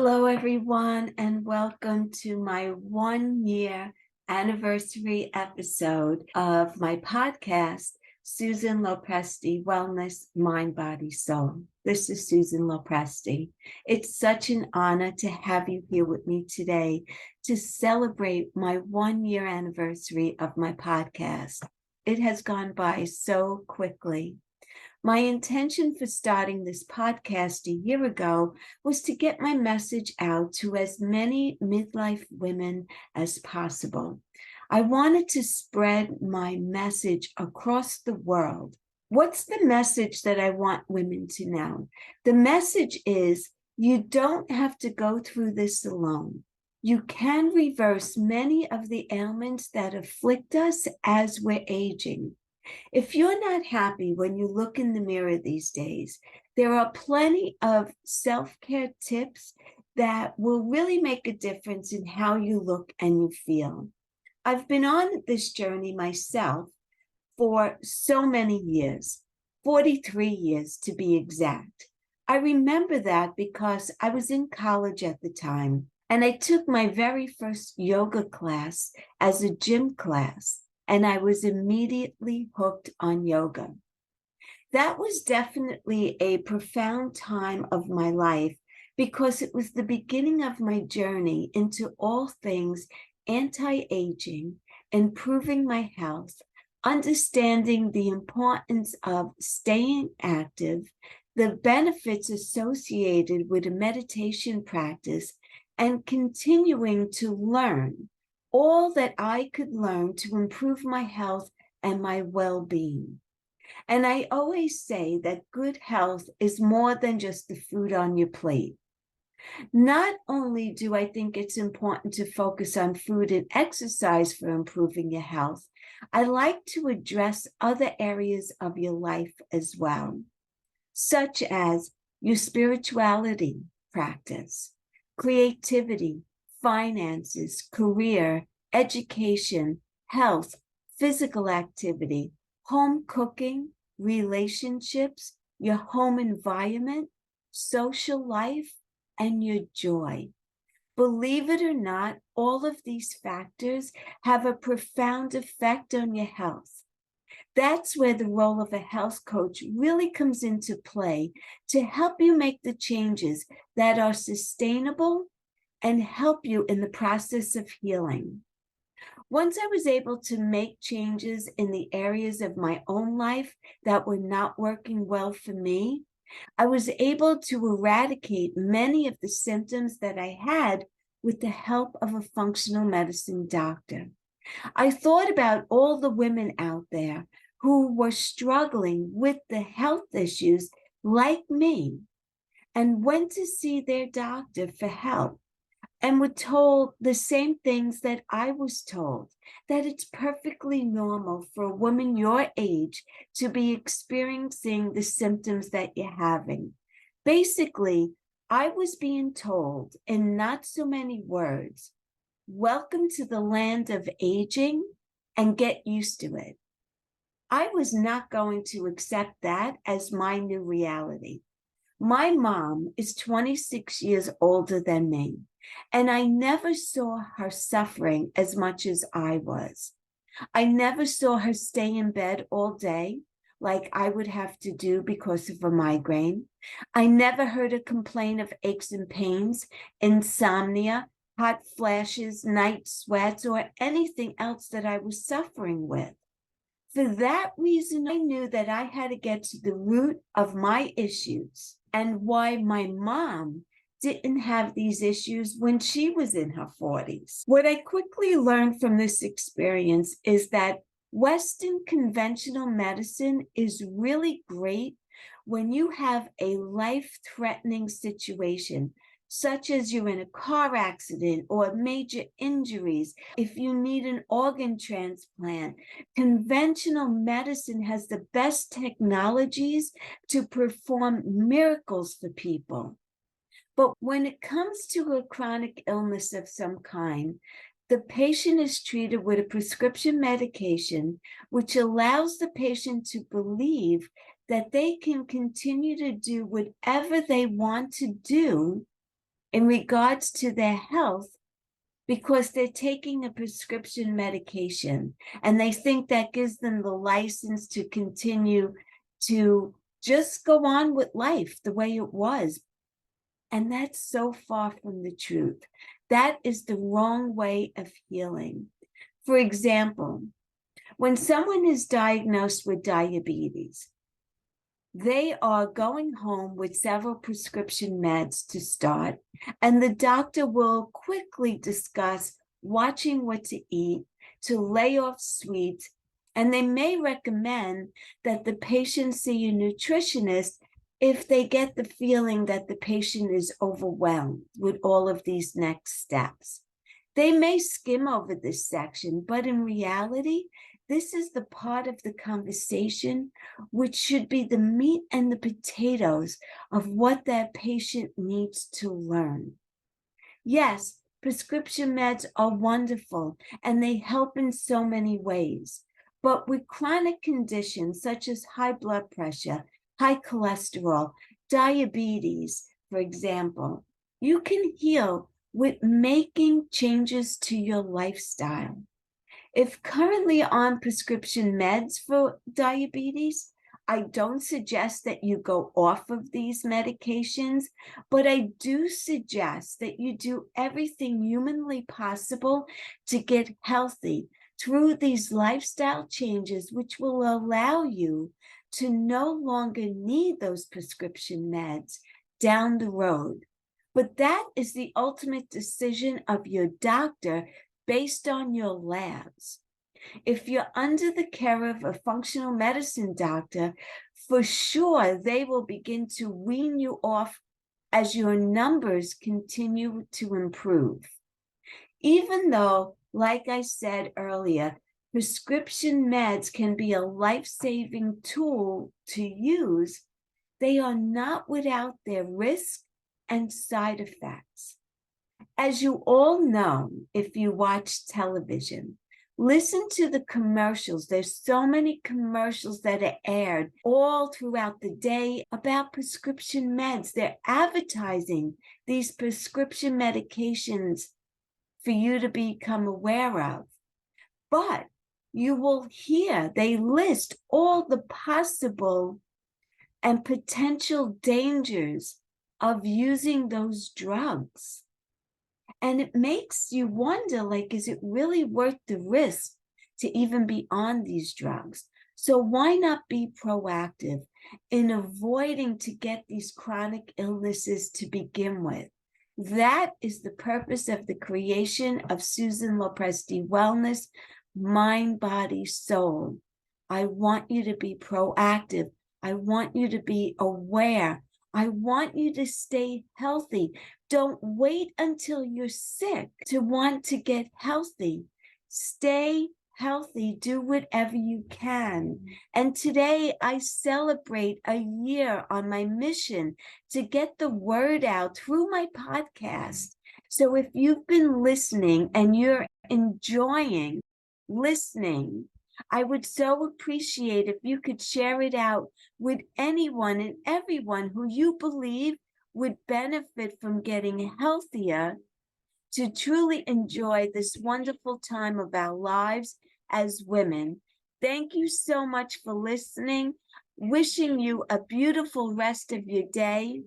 Hello, everyone, and welcome to my 1 year anniversary episode of my podcast, Susan LoPresti, Wellness, Mind, Body, Soul. This is Susan LoPresti. It's such an honor to have you here with me today to celebrate my 1 year anniversary of my podcast. It has gone by so quickly. My intention for starting this podcast a year ago was to get my message out to as many midlife women as possible. I wanted to spread my message across the world. What's the message that I want women to know? The message is you don't have to go through this alone. You can reverse many of the ailments that afflict us as we're aging. If you're not happy when you look in the mirror these days, there are plenty of self-care tips that will really make a difference in how you look and you feel. I've been on this journey myself for so many years, 43 years to be exact. I remember that because I was in college at the time, and I took my very first yoga class as a gym class. And I was immediately hooked on yoga. That was definitely a profound time of my life because it was the beginning of my journey into all things anti-aging, improving my health, understanding the importance of staying active, the benefits associated with a meditation practice, and continuing to learn all that I could learn to improve my health and my well-being. And I always say that good health is more than just the food on your plate. Not only do I think it's important to focus on food and exercise for improving your health, I like to address other areas of your life as well, such as your spirituality practice, creativity, finances, career, education, health, physical activity, home cooking, relationships, your home environment, social life, and your joy. Believe it or not, all of these factors have a profound effect on your health. That's where the role of a health coach really comes into play to help you make the changes that are sustainable and help you in the process of healing. Once I was able to make changes in the areas of my own life that were not working well for me, I was able to eradicate many of the symptoms that I had with the help of a functional medicine doctor. I thought about all the women out there who were struggling with the health issues like me and went to see their doctor for help and were told the same things that I was told, that it's perfectly normal for a woman your age to be experiencing the symptoms that you're having. Basically, I was being told in not so many words, welcome to the land of aging and get used to it. I was not going to accept that as my new reality. My mom is 26 years older than me, and I never saw her suffering as much as I was. I never saw her stay in bed all day like I would have to do because of a migraine. I never heard her complain of aches and pains, insomnia, hot flashes, night sweats, or anything else that I was suffering with. For that reason, I knew that I had to get to the root of my issues and why my mom didn't have these issues when she was in her 40s. What I quickly learned from this experience is that Western conventional medicine is really great when you have a life-threatening situation, such as you're in a car accident or major injuries. If you need an organ transplant, conventional medicine has the best technologies to perform miracles for people. But when it comes to a chronic illness of some kind, the patient is treated with a prescription medication, which allows the patient to believe that they can continue to do whatever they want to do in regards to their health because they're taking a prescription medication and they think that gives them the license to continue to just go on with life the way it was. And that's so far from the truth. That is the wrong way of healing. For example, when someone is diagnosed with diabetes, they are going home with several prescription meds to start, and the doctor will quickly discuss watching what to eat, to lay off sweets, and they may recommend that the patient see a nutritionist if they get the feeling that the patient is overwhelmed with all of these next steps. They may skim over this section, but in reality, this is the part of the conversation which should be the meat and the potatoes of what that patient needs to learn. Yes, prescription meds are wonderful and they help in so many ways. But with chronic conditions such as high blood pressure, high cholesterol, diabetes, for example, you can heal with making changes to your lifestyle. If currently on prescription meds for diabetes, I don't suggest that you go off of these medications, but I do suggest that you do everything humanly possible to get healthy through these lifestyle changes, which will allow you to no longer need those prescription meds down the road. But that is the ultimate decision of your doctor based on your labs. If you're under the care of a functional medicine doctor, for sure they will begin to wean you off as your numbers continue to improve. Even though, like I said earlier, prescription meds can be a life-saving tool to use, they are not without their risk and side effects. As you all know, if you watch television, listen to the commercials. There's so many commercials that are aired all throughout the day about prescription meds. They're advertising these prescription medications for you to become aware of. But you will hear they list all the possible and potential dangers of using those drugs. And it makes you wonder, like, is it really worth the risk to even be on these drugs? So why not be proactive in avoiding to get these chronic illnesses to begin with? That is the purpose of the creation of Susan LoPresti Wellness, Mind, Body, Soul. I want you to be proactive. I want you to be aware. I want you to stay healthy. Don't wait until you're sick to want to get healthy. Stay healthy. Do whatever you can. And today I celebrate a year on my mission to get the word out through my podcast. So if you've been listening and you're enjoying listening, I would so appreciate if you could share it out with anyone and everyone who you believe would benefit from getting healthier to truly enjoy this wonderful time of our lives as women. Thank you so much for listening. Wishing you a beautiful rest of your day,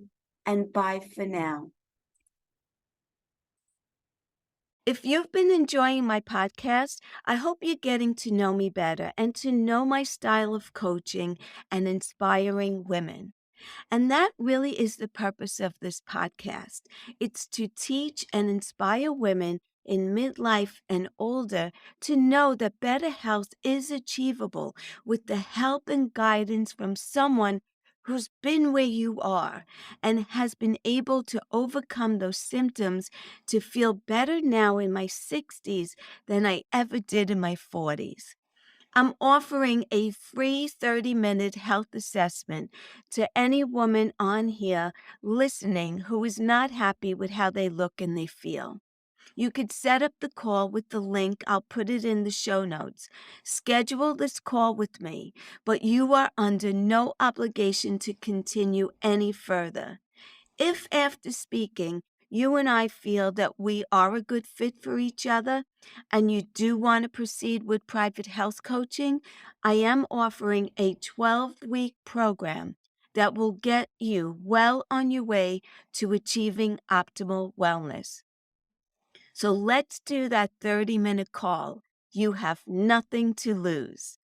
and bye for now. If you've been enjoying my podcast, I hope you're getting to know me better and to know my style of coaching and inspiring women. And that really is the purpose of this podcast. It's to teach and inspire women in midlife and older to know that better health is achievable with the help and guidance from someone who's been where you are and has been able to overcome those symptoms to feel better now in my 60s than I ever did in my 40s. I'm offering a free 30-minute health assessment to any woman on here listening who is not happy with how they look and they feel. You could set up the call with the link. I'll put it in the show notes. Schedule this call with me, but you are under no obligation to continue any further. If after speaking, you and I feel that we are a good fit for each other, and you do want to proceed with private health coaching, I am offering a 12-week program that will get you well on your way to achieving optimal wellness. So let's do that 30-minute call. You have nothing to lose.